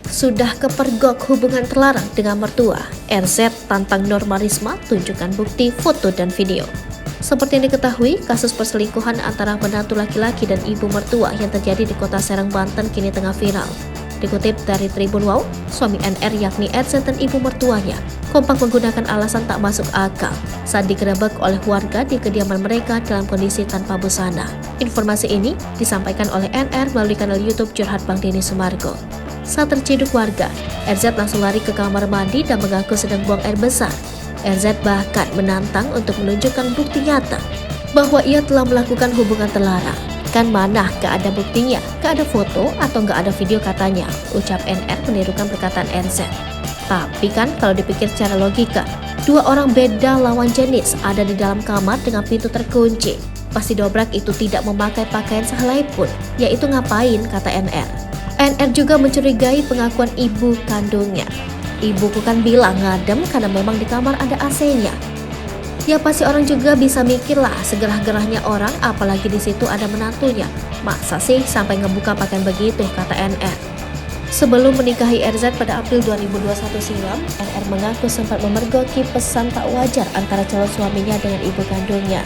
sudah kepergok hubungan terlarang dengan mertua. RZ tantang Norma Risma tunjukkan bukti foto dan video. Seperti yang diketahui, kasus perselingkuhan antara menantu laki-laki dan ibu mertua yang terjadi di kota Serang, Banten kini tengah viral. Dikutip dari Tribun Wow, suami NR yakni RZ dan ibu mertuanya kompak menggunakan alasan tak masuk akal saat digerebek oleh warga di kediaman mereka dalam kondisi tanpa busana. Informasi ini disampaikan oleh NR melalui kanal YouTube Curhat Bang Denny Sumargo. Saat terciduk warga, RZ langsung lari ke kamar mandi dan mengaku sedang buang air besar. RZ bahkan menantang untuk menunjukkan bukti nyata bahwa ia telah melakukan hubungan terlarang. Kan mana gak ada buktinya, gak ada foto atau gak ada video katanya, ucap NR menirukan perkataan RZ. Tapi kan kalau dipikir secara logika, dua orang beda lawan jenis ada di dalam kamar dengan pintu terkunci. Pasti dobrak itu tidak memakai pakaian sehelai pun, yaitu ngapain, kata NR. NR juga mencurigai pengakuan ibu kandungnya. Ibuku kan bilang ngadem karena memang di kamar ada AC-nya. Ya pasti orang juga bisa mikir lah segerah-gerahnya orang, apalagi di situ ada menantunya. Masa sih sampai ngebuka pakaian begitu, kata NR. Sebelum menikahi RZ pada April 2021 silam, NR mengaku sempat memergoki pesan tak wajar antara calon suaminya dengan ibu kandungnya.